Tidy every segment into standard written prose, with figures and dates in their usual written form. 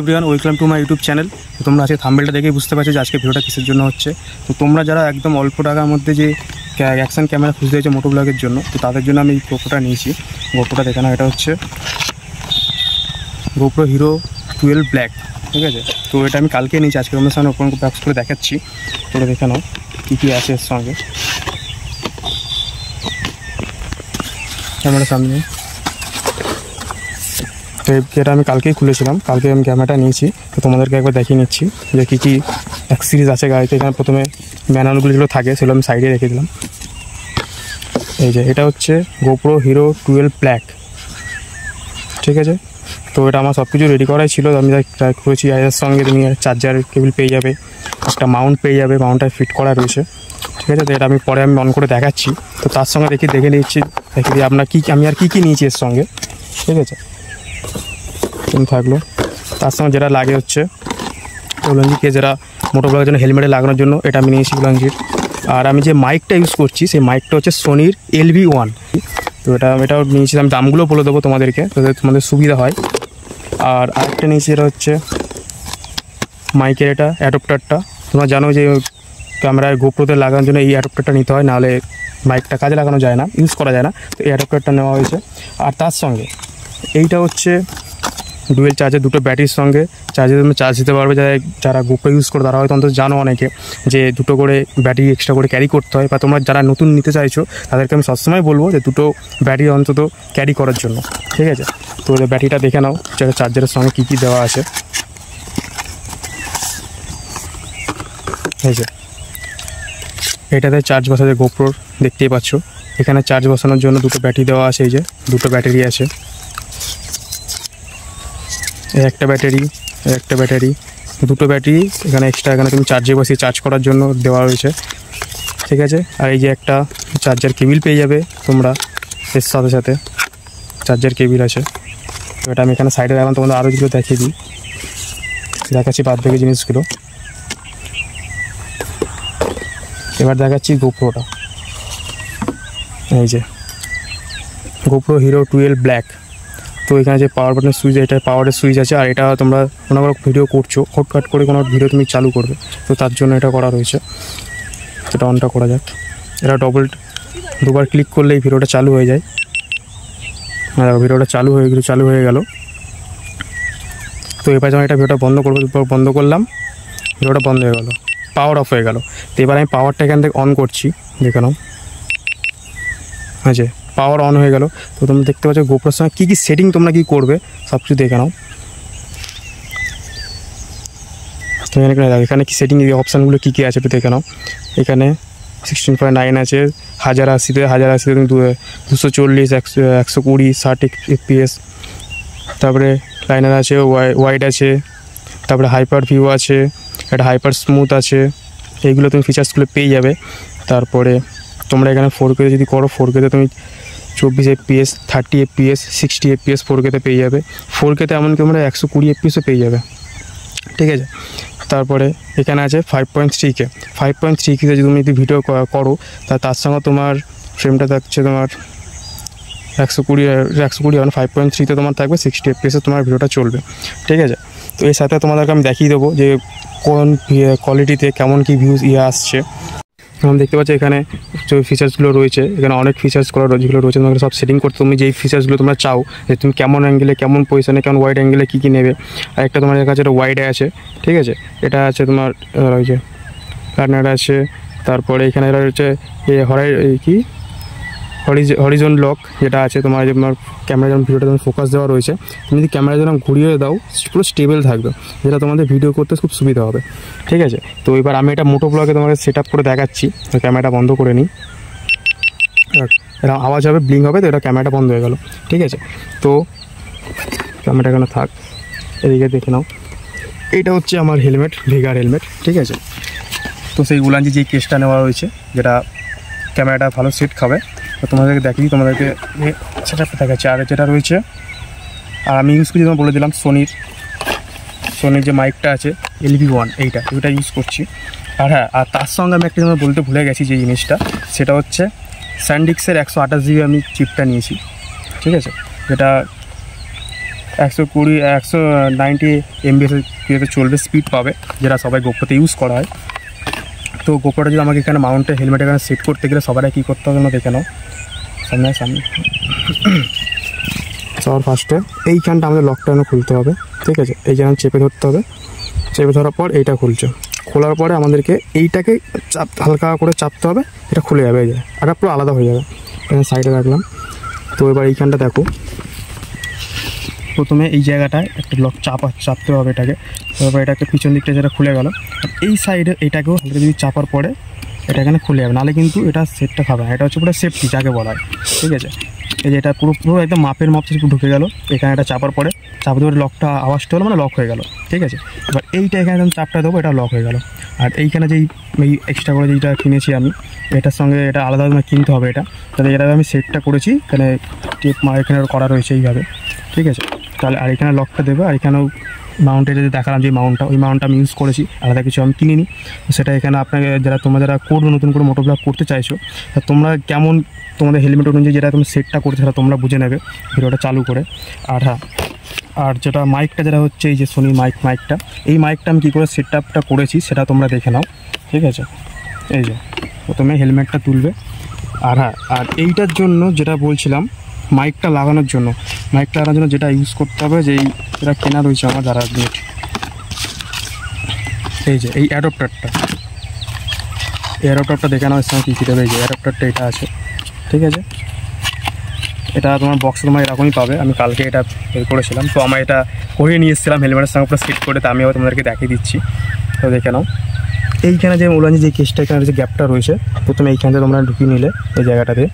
Everyone, welcome to my YouTube channel. তো তোমরা আজকে থাম্বনেলটা দেখেই বুঝতে পারছো যে আজকে ভিডিওটা কিসের জন্য হচ্ছে। তো তোমরা যারা একদম অল্প টাকার মধ্যে যে অ্যাকশন ক্যামেরা খুঁজতে হয়েছে মোটো ব্লগের জন্য, তো তাদের জন্য আমি এই গোপ্রোটা নিয়েছি। গোপ্রোটা দেখে না, এটা হচ্ছে গোপ্রো হিরো 12 ব্ল্যাক, ঠিক আছে। তো এটা আমি কালকে নিয়েছি, আজকে তোমাদের সামনে ওপেন বক্স করে দেখাচ্ছি। তোমরা দেখে নাও কী কী আছে এর সঙ্গে। ক্যামেরার সামনে তো এটা আমি কালকেই খুলেছিলাম, কালকে আমি ক্যামেরাটা নিয়েছি। তো তোমাদেরকে একবার দেখিয়ে নিচ্ছি যে কী কী অ্যাক্সেসরিজ আছে গাড়িতে। এখানে প্রথমে ম্যানুয়ালগুলো যেগুলো থাকে সেগুলো আমি সাইডে রেখে দিলাম। এই যে এটা হচ্ছে গোপ্রো হিরো 12 ব্ল্যাক, ঠিক আছে। তো এটা আমার সব কিছু রেডি করাই ছিল। আমি ট্রাই করেছি। এর সঙ্গে তুমি চার্জার কেবল পেয়ে যাবে, একটা মাউন্ট পেয়ে যাবে, মাউন্টটা ফিট করা রয়েছে, ঠিক আছে। তো এটা আমি পরে অন করে দেখাচ্ছি। তো তার সঙ্গে দেখে নিচ্ছি, দেখে দিই আপনার আমি আর কী নিয়েছি এর সঙ্গে, ঠিক আছে। থাকলো তার সঙ্গে যেটা লাগে হচ্ছে উলানজিকে, যারা মোটো ব্লগের জন্য হেলমেটে লাগানোর জন্য এটা আমি নিয়েছি উলানজির। আর আমি যে মাইকটা ইউজ করছি সেই মাইকটা হচ্ছে সোনির LV1। তো এটাও নিয়েছি, আমি দামগুলো বলে দেবো তোমাদেরকে, যাতে তোমাদের সুবিধা হয়। আর আরেকটা নিয়েছি, এটা হচ্ছে মাইকের এটা অ্যাডপ্টারটা। তোমরা জানো যে ক্যামেরায় গোপ্রোতে লাগানোর জন্য এই অ্যাডপ্টারটা নিতে হয়, নাহলে মাইকটা কাজে লাগানো যায় না, ইউজ করা যায় না। তো এই অ্যাডপ্টারটা নেওয়া হয়েছে। আর তার সঙ্গে এইটা হচ্ছে ডুয়েল চার্জার, দুটো ব্যাটারির সঙ্গে চার্জে তুমি চার্জ দিতে পারবে। যারা গোপ্রো ইউজ করে তারা হয়তো অন্তত জানো অনেকে যে দুটো করে ব্যাটারি এক্সট্রা করে ক্যারি করতে হয়। বা তোমরা যারা নতুন নিতে চাইছো তাদেরকে আমি সবসময় বলবো যে দুটো ব্যাটারি অন্তত ক্যারি করার জন্য, ঠিক আছে। তো ব্যাটারিটা দেখে নাও, যেটা চার্জারের সঙ্গে কী কী দেওয়া আছে। এই যে এটাতে চার্জ বসাতে গোপ্রোর দেখতেই পাচ্ছ। এখানে চার্জ বসানোর জন্য দুটো ব্যাটারি দেওয়া আছে। এই যে দুটো ব্যাটারি আছে, একটা ব্যাটারি, দুটো ব্যাটারি এখানে এক্সট্রা, এখানে তুমি চার্জে বসিয়ে চার্জ করার জন্য দেওয়া রয়েছে, ঠিক আছে। আর এই যে একটা চার্জার কেবিল পেয়ে যাবে তোমরা, এর সাথে সাথে চার্জার কেবিল আছে। তো এটা আমি এখানে সাইডে রাখলাম, তোমাদের আরও যেগুলো দেখিয়ে দিই, দেখাচ্ছি বাদ বাকি জিনিসগুলো। এবার দেখাচ্ছি গোপ্রোটা। এই যে গোপ্রো হিরো 12 ব্ল্যাক। তো এখানে যে পাওয়ার বাটনের সুইচ, এটা পাওয়ারের সুইচ আছে। আর এটা তোমরা কোনো ভিডিও করছো, হটকাট করে কোনো ভিডিও তুমি চালু করবে, তো তার জন্য এটা করা রয়েছে। এটা অনটা করা যাক। এটা দুবার ক্লিক করলেই ভিডিওটা চালু হয়ে যায়। ভিডিওটা চালু হয়ে গেল। তো এবার যখন এটা ভিডিওটা বন্ধ করলাম, ভিডিওটা বন্ধ হয়ে গেল, পাওয়ার অফ হয়ে গেল। তো এবার আমি পাওয়ারটা এখান থেকে অন করছি, দেখে নাও। হ্যাঁ, পাওয়ার অন হয়ে গেল। তো তোমরা দেখতে পাচ্ছ গোপ্রোর সঙ্গে কী কী সেটিং তোমরা কী করবে সব কিছু দেখে নাও। তো এখানে কি সেটিং অপশানগুলো কী কী আছে একটু দেখে নাও। এখানে 16.9 আছে, 1080 তুমি 240, 120, 60 FPS। তারপরে লাইনার আছে, ওয়াইড আছে, তারপরে হাইপার ভিউ আছে, একটা হাইপার স্মুথ আছে। এইগুলো তুমি ফিচার্সগুলো পেয়ে যাবে। তারপরে তোমরা এখানে 4K যদি করো, 4Kতে তুমি 24 FPS, 30 FPS, 60 FPS 4Kতে পেয়ে যাবে। 4Kতে এমনকি তোমরা 120 FPSও পেয়ে যাবে, ঠিক আছে। তারপরে এখানে আছে 5.3K। 5.3Kতে যদি তুমি ভিডিও করো তার সঙ্গে তোমার ফ্রেমটা থাকছে তোমার 120 মানে 5.3তে তোমার থাকবে 60 FPSে তোমার ভিডিওটা চলবে, ঠিক আছে। তো এর সাথে তোমাদেরকে আমি দেখিয়ে দেবো যে কোন কোয়ালিটিতে কেমন কী ভিউজ আসছে। আমি দেখতে পাচ্ছি এখানে যে ফিচার্সগুলো রয়েছে, এখানে অনেক ফিচার্স করা যেগুলো রয়েছে তোমাকে সব সেটিং করতে, তুমি যেই ফিচার্সগুলো তোমরা চাও যে তুমি কেমন অ্যাঙ্গেলে, কেমন পজিশনে, কেমন ওয়াইড অ্যাঙ্গেলে কী নেবে। আর একটা তোমার কাছে একটা ওয়াইড আছে, ঠিক আছে। এটা আছে তোমার ওই যে লার্নার আছে। তারপরে এখানে রয়েছে হরিজন লক, যেটা আছে তোমার ক্যামেরা যখন ভিডিওটা যখন ফোকাস দেওয়া রয়েছে, তুমি যদি ক্যামেরা যখন ঘুরিয়ে দাও পুরো স্টেবল থাকবে, যেটা তোমাদের ভিডিও করতে খুব সুবিধা হবে, ঠিক আছে। তো এবার আমি এটা মোটো ব্লগে তোমাকে সেট আপ করে দেখাচ্ছি। তো ক্যামেরাটা বন্ধ করে নিই, এটা আওয়াজ হবে, ব্লিঙ্ক হবে, তো এটা ক্যামেরাটা বন্ধ হয়ে গেল, ঠিক আছে। তো ক্যামেরাটা এখানে থাক, এদিকে দেখে নাও। এইটা হচ্ছে আমার হেলমেট, ভেগার হেলমেট, ঠিক আছে। তো সেই উলানজি যেই কেসটা নেওয়া রয়েছে, যেটা ক্যামেরাটা ভালো সেট খাবে, তো তোমাদেরকে দেখিয়ে তোমাদেরকে সেট আপটা দেখাচ্ছি। আর যেটা রয়েছে, আর আমি ইউজ করছি, তোমার বলে দিলাম সোনির যে মাইকটা আছে LV1, এইটা ইউজ করছি। আর হ্যাঁ, আর তার সঙ্গে আমি একটা তোমার বলতে ভুলে গেছি যে জিনিসটা, সেটা হচ্ছে স্যান্ডিক্সের 128GB আমি চিপটা নিয়েছি, ঠিক আছে। যেটা 120 190 MBS চলবে, স্পিড পাবে, যেটা সবাই গোপ্রোতে ইউজ করা হয়। তো গোপ্রোটা যদি আমাকে এখানে মাউন্টে হেলমেট এখানে সেট করতে গেলে সবাই কী করতে হবে না দেখে নাও। সামনে সবার ফার্স্টে এইখানটা আমাদের লকটা খুলতে হবে, ঠিক আছে। এই যেমন চেপে ধরতে হবে, চেপে ধরার পর এইটা খুলছে, খোলার পরে আমাদেরকে এইটাকে হালকা করে চাপতে হবে, এটা খুলে যাবে। এই যে এটা পুরো আলাদা হয়ে যাবে। এখানে সাইডে রাখলাম। তো এবার এইখানটা দেখো, প্রথমে এই জায়গাটায় একটা লক চাপতে হবে এটাকে, তারপর এটাকে পিছন দিকটা যেটা খুলে গেল, এই সাইডে এটাকেও হালকা যদি চাপার পরে এটা এখানে খুলে যাবে, নাহলে কিন্তু এটা সেটটা খাবে না। এটা হচ্ছে পুরো সেফটি যাকে বলা হয়, ঠিক আছে। এই যে এটা পুরো একদম মাপের মাপ থেকে ঢুকে গেল, এখানে এটা চাপার পরে চাপতে পরে লকটা আওয়াজটা হলো, মানে লক হয়ে গেল, ঠিক আছে। এবার এইটা এখানে একদম চাপটা দেবো, এটা লক হয়ে গেল। আর এইখানে যেই এক্সট্রা করে যেটা কিনেছি আমি, এটার সঙ্গে এটা আলাদাভাবে কিনতে হবে এটা, তাহলে এটা আমি সেটটা করেছি, এখানে টেপ এখানে করা রয়েছে এইভাবে, ঠিক আছে। তাহলে আর এখানে লকটা দেবে, আর এখানেও মাউন্টে যদি দেখালাম যে মাউন্টটা, ওই মাউন্টটা আমি ইউজ করেছি, আলাদা কিছু আমি কিনিনি। সেটা এখানে আপনাকে তোমরা যারা করবে নতুন করে মোটো ব্লগ করতে চাইছো, তা তোমরা কেমন তোমাদের হেলমেট অনুযায়ী যেটা তুমি সেটটা করছো সেটা তোমরা বুঝে নেবে ভিডিওটা চালু করে। আর হ্যাঁ, আর যেটা মাইকটা যেটা হচ্ছে এই যে সোনি মাইকটা, এই মাইকটা আমি কী করে সেট আপটা করেছি সেটা তোমরা দেখে নাও, ঠিক আছে। এই যে প্রথমে হেলমেটটা তুলবে। আর হ্যাঁ, আর এইটার জন্য যেটা বলছিলাম, মাইকটা লাগানোর জন্য যেটা ইউজ করতে হবে, যে এটা কেনা রয়েছে আমার যারা নেট, এই যে এই অ্যাডাপ্টারটা দেখে নাও, এর সঙ্গে কী কী দেবে। এই যে অ্যাডাপ্টারটা এটা আছে, ঠিক আছে। এটা তোমার বক্সে তোমার এরকমই পাবে, আমি কালকে এটা বের করেছিলাম, তো আমার এটা করিয়ে নিয়ে এসেছিলাম হেলমেটের সঙ্গে পুরো সেট করে, তো আমি আবার তোমাদেরকে দেখিয়ে দিচ্ছি, তো দেখে নাও। এইখানে যে ওলানি যে কেসটা, এখানে যে গ্যাপটা রয়েছে, প্রথমে এইখানটা তোমরা ঢুকিয়ে নিলে এই জায়গাটাতে,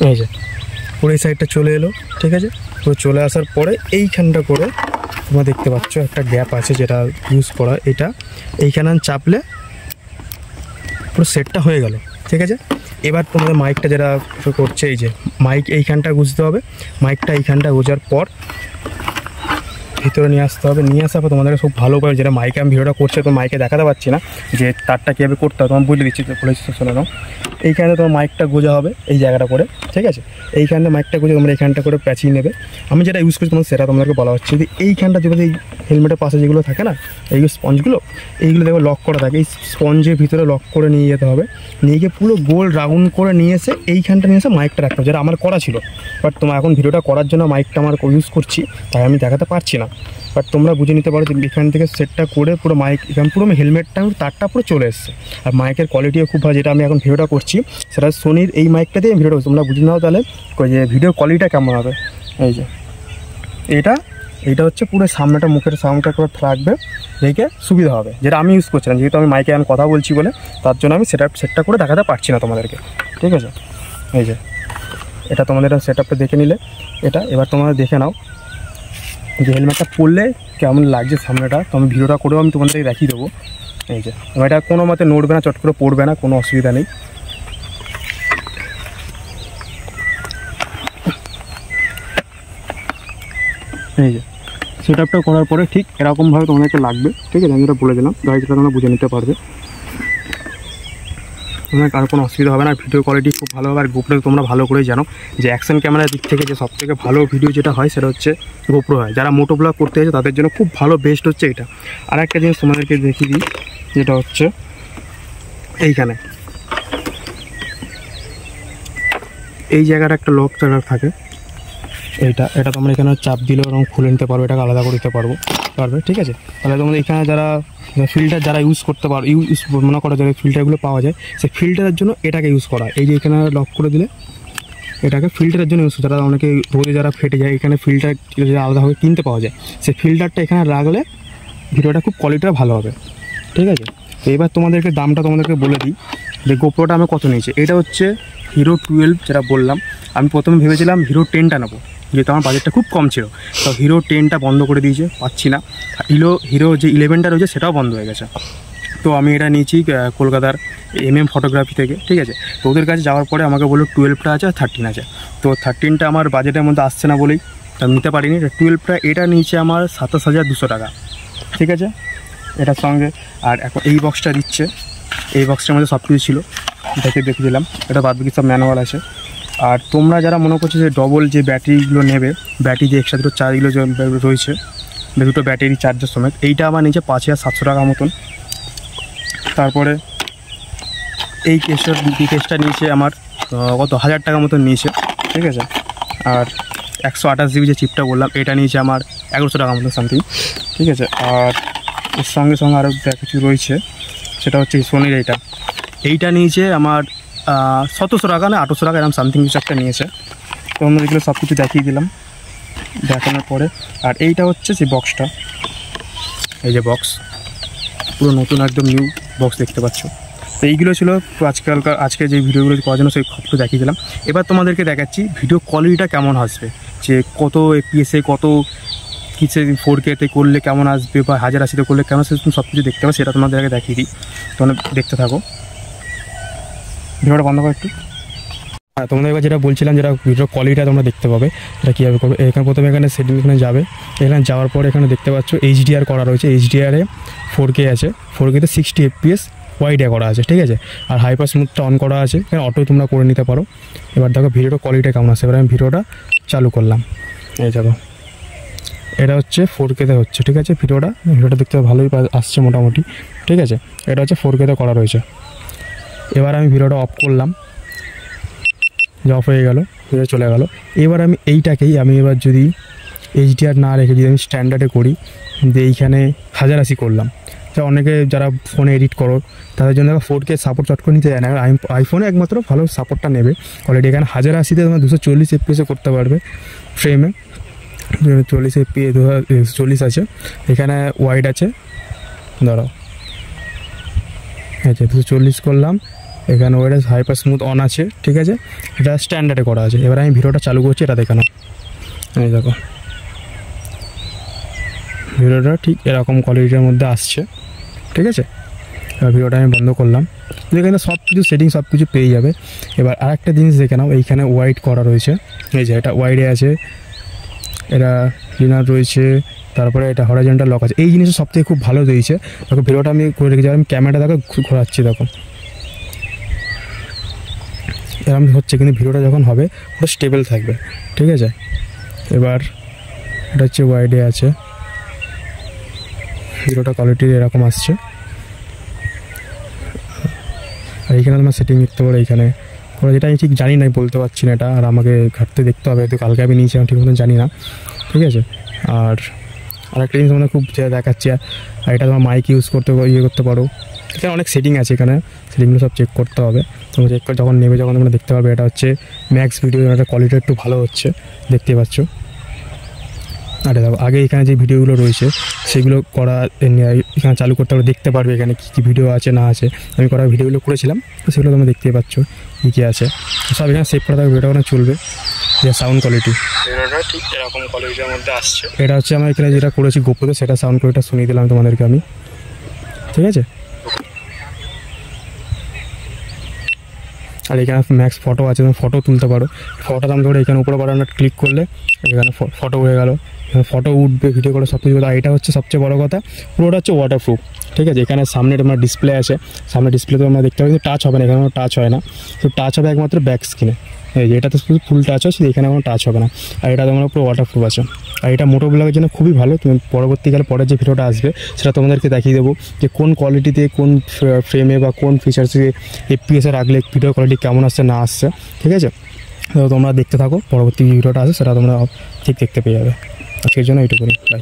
এই যে পুরো এই সাইডটা চলে এলো, ঠিক আছে। পুরো চলে আসার পরে এইখানটা করে তোমরা দেখতে পাচ্ছ একটা গ্যাপ আছে যেটা ইউজ করা, এটা এইখানে চাপলে পুরো সেটটা হয়ে গেল, ঠিক আছে। এবার তোমাদের মাইকটা যেটা করছে, এই যে মাইক এইখানটা গুঁজতে হবে, মাইকটা এইখানটা গোজার পর ভিতরে নিয়ে আসতে হবে, নিয়ে আসার পর তোমাদের খুব ভালো করে, যেটা মাইকে আমি ভিডিওটা করছে তো মাইকে দেখাতে পারছি না যে তারটা কীভাবে করতে হবে, তোমার বুঝলে দিচ্ছি, শোনো নাও। এইখানে তোমার মাইকটা গোজা হবে এই জায়গাটা করে, ঠিক আছে। এইখানটা মাইকটা গুঁজে তোমরা এইখানটা করে প্যাচিয়ে নেবে। আমি যেটা ইউজ করছি তোমার সেটা তোমাদেরকে বলা হচ্ছে, যদি এইখানটা যেগুলো এই হেলমেটের পাশে যেগুলো থাকে না, এইগুলো স্পঞ্জগুলো, এইগুলো দেখো লক করা থাকে, এই স্পঞ্জের ভিতরে লক করে নিয়ে যেতে হবে, নিয়ে গিয়ে পুরো গোল রাউন্ড করে নিয়ে এসে এইখানটা নিয়ে এসে মাইকটা রাখতে হবে, যেটা আমার করা ছিল। বাট তোমার এখন ভিডিওটা করার জন্য মাইকটা আমার ইউজ করছি, তাই আমি দেখাতে পারছি না। বাট তোমরা বুঝে নিতে পারো যে এখান থেকে সেটটা করে পুরো মাইক এখানে পুরো হেলমেটটা তারটা পুরো চলে এসছে। আর মাইকের কোয়ালিটিও খুব ভালো, যেটা আমি এখন ভিডিওটা করছি সেটা সোনির এই মাইকটা দিয়ে ভিডিওটা তোমরা বুঝে নাও তাহলে যে ভিডিও কোয়ালিটিটা কেমন হবে। এই যে এইটা হচ্ছে পুরো সামনেটা মুখের সাউন্ডটা করে থাকবে, দেখে সুবিধা হবে, যেটা আমি ইউজ করছিলাম, যেহেতু আমি মাইকে এখন কথা বলছি বলে তার জন্য আমি সেটটা করে দেখাতে পারছি না তোমাদেরকে, ঠিক আছে। এই যে এটা তোমাদের সেট আপটা দেখে নিলে এটা, এবার তোমরা দেখে নাও যে হেলমেটটা পরলে কেমন লাগছে সামনেটা, তো আমি ভিডিওটা করেও আমি তোমাদেরকে দেখিয়ে দেবো। এই যে এটা কোনো মতে নড়বে না, চট করে পড়বে না, কোনো অসুবিধা নেই। এই যে সেট আপটা করার পরে ঠিক এরকমভাবে তোমাদেরকে লাগবে, ঠিক আছে। আমি যেটা বলে দিলাম গাড়িটা তোমরা বুঝে নিতে পারবে, তোমার কারো কোনো অসুবিধা হবে না। ভিডিও কোয়ালিটি খুব ভালো হবে। আর গোপ্রো তোমরা ভালো করে জানো যে অ্যাকশন ক্যামেরার দিক থেকে যে সবথেকে ভালো ভিডিও যেটা হয় সেটা হচ্ছে গোপ্রো হয়। যারা মোটো ব্লগ করতে চাইছে তাদের জন্য খুব ভালো বেস্ট হচ্ছে এটা। আর একটা জিনিস তোমাদেরকে দেখিয়ে দিই, যেটা হচ্ছে এইখানে এই জায়গাটা একটা লক থাকে, এটা তোমরা এখানে চাপ দিলেও এবং খুলে নিতে পারবে, এটাকে আলাদা করে দিতে পারবে, ঠিক আছে। তাহলে তোমরা এখানে যারা ফিল্টার যারা ইউজ করতে পারো, মনে করো যারা ফিল্টারগুলো পাওয়া যায়, সেই ফিল্টারের জন্য এটাকে ইউজ করা। এই যে এখানে লক করে দিলে এটাকে ফিল্টারের জন্য ইউজ করা। যারা অনেকে রোদে যারা ফেটে যায়, এখানে ফিল্টার যারা আলাদাভাবে কিনতে পাওয়া যায়, সেই ফিল্টারটা এখানে রাখলে ভিডিওটা খুব কোয়ালিটিটা ভালো হবে, ঠিক আছে। তো এবার তোমাদেরকে দামটা তোমাদেরকে বলে দিই যে গোপ্রোটা আমি কত নিয়েছি। এটা হচ্ছে হিরো 12 যেটা বললাম। আমি প্রথমে ভেবেছিলাম হিরো 10টা নেবো, যেহেতু আমার বাজেটটা খুব কম ছিল। তো হিরো 10টা বন্ধ করে দিয়েছে, পাচ্ছি না। হিরো যে 11টা রয়েছে সেটাও বন্ধ হয়ে গেছে। তো আমি এটা নিয়েছি কলকাতার ফটোগ্রাফি থেকে, ঠিক আছে। তো ওদের কাছে যাওয়ার পরে আমাকে বললো 12টা আছে আর 13 আছে। তো 13টা আমার বাজেটের মধ্যে আসছে না বলেই আমি নিতে পারিনি। 12টা এটা নিয়েছে আমার 27,200 টাকা, ঠিক আছে এটার সঙ্গে। আর এখন এই বক্সটা দিচ্ছে, এই বক্সটার মধ্যে সব কিছু ছিল, এটাকে দেখে দিলাম। এটা বাদ বাকি সব ম্যানুয়াল আছে। আর তোমরা যারা মনে করছো যে ডবল যে ব্যাটারিগুলো নেবে, ব্যাটারি যে এক্সট্রা দুটো চার্জগুলো রয়েছে, দুটো ব্যাটারি চার্জার সমেত, এইটা আমার নিচে 5700 টাকা মতন। তারপরে এই কেসটা নিয়েছে আমার কত 1000 টাকা মতন নিয়েছে, ঠিক আছে। আর 128 জিবি যে চিপটা বললাম এটা নিয়েছে আমার 1100 টাকা মতন সামথিং, ঠিক আছে। আর এর সঙ্গে সঙ্গে আরও যা কিছু রয়েছে সেটা হচ্ছে সোনির এইটা নিয়েছে আমার 1700 টাকা না 1800 টাকা এরকম সামথিং কিছু একটা নিয়েছে। তো আমরা এগুলো সব কিছু দেখিয়ে দিলাম দেখানোর পরে। আর এইটা হচ্ছে যে বক্সটা, এই যে বক্স পুরো নতুন একদম নিউ বক্স দেখতে পাচ্ছ। তো এইগুলো ছিল আজকে যে ভিডিওগুলো করার জন্য সেই খবরটা দেখিয়ে দিলাম। এবার তোমাদেরকে দেখাচ্ছি ভিডিও কোয়ালিটিটা কেমন আসবে, যে কত এপিএসে কত কিছু 4K-তে করলে কেমন আসবে বা 1080-তে করলে কেমন আসবে, তুমি সব কিছু দেখতে পাবে, সেটা তোমাদেরকে দেখিয়ে দিই। তোমরা দেখতে থাকো, ভিডিওটা বন্ধ করো একটু। হ্যাঁ, তোমাদের এবার যেটা বলছিলাম, যেটা ভিডিওর কোয়ালিটিটা তোমরা দেখতে পাবে এটা কীভাবে করবে। এখানে প্রথমে এখানে সেটিংসে যাবে, এখানে যাওয়ার পর এখানে দেখতে পাচ্ছ HDR করা রয়েছে। HDR-এ 4K আছে, 4K-তে 60 FPS ওয়াইডে করা আছে, ঠিক আছে। আর হাইপার স্মুথটা অন করা আছে, এখানে অটো তোমরা করে নিতে পারো। এবার দেখো ভিডিওটা কোয়ালিটি কেমন আছে। এবার আমি ভিডিওটা চালু করলাম, এই দেখো এটা হচ্ছে 4K-তে হচ্ছে, ঠিক আছে। ভিডিওটা দেখতে ভালোই আসছে মোটামুটি, ঠিক আছে। এটা হচ্ছে 4K-তে করা রয়েছে। এবার আমি ভিডিওটা অফ করলাম, যে অফ হয়ে গেল, ভিডিও চলে গেল। এবার আমি এইটাকেই এবার যদি HDR না রেখে যদি আমি স্ট্যান্ডার্ডে করি, যে এইখানে 1080 করলাম, তো অনেকে যারা ফোনে এডিট করো তাদের জন্য 4K সাপোর্ট চট করে নিতে যায় না। আইফোনে একমাত্র ভালো সাপোর্টটা নেবে অলরেডি। এখানে 1080-তে তোমরা 240 FPS করতে পারবে ফ্রেমে, 40 FPS 240 আছে। এখানে ওয়াইড আছে, ধরো আচ্ছা 240 করলাম। এখানে ওয়াইড হাইপার স্মুথ অন আছে, ঠিক আছে। এটা স্ট্যান্ডার্ডে করা আছে। এবার আমি ভিডিওটা চালু করছি, এটা দেখানো, এই দেখো ভিডিওটা ঠিক এরকম কোয়ালিটির মধ্যে আসছে, ঠিক আছে। এবার ভিডিওটা আমি বন্ধ করলাম। এখানে সব কিছু সেটিং সব কিছু পেয়ে যাবে। এবার আরেকটা জিনিস দেখে নাও, এইখানে ওয়াইড করা রয়েছে, এই যে এটা ওয়াইডে আছে, এটা লিনার রয়েছে, তারপরে এটা হরাইজন্টাল লক আছে। এই জিনিসটা সবথেকে খুব ভালো দিয়েছে। দেখো ভিডিওটা আমি করে রেখেছি, আমি ক্যামেরাটা দেখো ঘোরাচ্ছি, দেখো এরকম হচ্ছে, কিন্তু ভিডিওটা যখন হবে পুরো স্টেবল থাকবে, ঠিক আছে। এবার এটা হচ্ছে ওয়াইডে আছে, ভিডিওটা কোয়ালিটি এরকম আসছে। আর এইখানে তোমার সেটিং দেখতে পারো, এইখানে যেটা আমি ঠিক জানি না, বলতে পারছি না এটা, আর আমাকে ঘাটতে দেখতে হবে, তো কালকে আমি নিয়েছি, আমি ঠিক মতো জানি না, ঠিক আছে। আর আরেকটা জিনিস তোমাদের খুব দেখাচ্ছি, আর এটা তোমার মাইক ইউজ করতে পারো। এখানে অনেক সেটিং আছে, এখানে সেটিংগুলো সব চেক করতে হবে। তোমরা চেক করে যখন নেবে, যখন তোমরা দেখতে পাবে এটা হচ্ছে ম্যাক্স ভিডিও, এটা কোয়ালিটি একটু ভালো হচ্ছে, দেখতে পাচ্ছ। আর দেখো আগে এখানে যে ভিডিওগুলো রয়েছে সেগুলো করা এখানে চালু করতে পারবে, দেখতে পারবে এখানে কী ভিডিও আছে না আছে। আমি করা ভিডিওগুলো করেছিলাম, সেগুলো তোমরা দেখতে পাচ্ছ কী আছে, সব এখানে সেভ করা থাকবে। ভিডিওটা চলবে, যে সাউন্ড কোয়ালিটি ভিডিওটা ঠিক এরকম কোয়ালিটির মধ্যে আসছে। এটা হচ্ছে আমার এখানে যেটা করেছি গোপ্রোতে, সেটা সাউন্ড কোয়ালিটিটা শুনিয়ে দিলাম তোমাদেরকে আমি, ঠিক আছে। আর এখানে ম্যাক্স ফটো আছে, তুমি ফটো তুলতে পারো। ফটোটা আমি ধরো এখানে উপরে বাটনটা ক্লিক করলে এখানে ফটো উঠে গেল, এখানে ফটো উঠবে, ভিডিও করে সব কিছু। আর এটা হচ্ছে সবচেয়ে বড় কথা, পুরোটা হচ্ছে ওয়াটারপ্রুফ, ঠিক আছে। এখানে সামনে তোমার ডিসপ্লে আছে, সামনে ডিসপ্লেতে আমরা দেখতে পাবো, কিন্তু টাচ হবে না, এখানে কোনো টাচ হয় না। তো টাচ হবে একমাত্র ব্যাক স্ক্রিনে, এই যে এটাতে শুধু ফুল টাচ আছে, এখানে কোনো টাচ হবে না। আর এটা তোমার পুরো ওয়াটারপ্রুফ আছে। আর এটা মোটো ব্লগের জন্য খুবই ভালো। তুমি পরবর্তীকালে পরের যে ভিডিওটা আসবে সেটা তোমাদেরকে দেখিয়ে দেবো, যে কোন কোয়ালিটিতে, কোন ফ্রেমে বা কোন ফিচার্সে FPS-এ রাখলে ভিডিও কোয়ালিটি কেমন আসছে না আসছে, ঠিক আছে। তো তোমরা দেখতে থাকো, পরবর্তী ভিডিওটা আসে সেটা তোমরা ঠিক দেখতে পেয়ে যাবে। আজকের জন্য এইটুকুনি, বাই।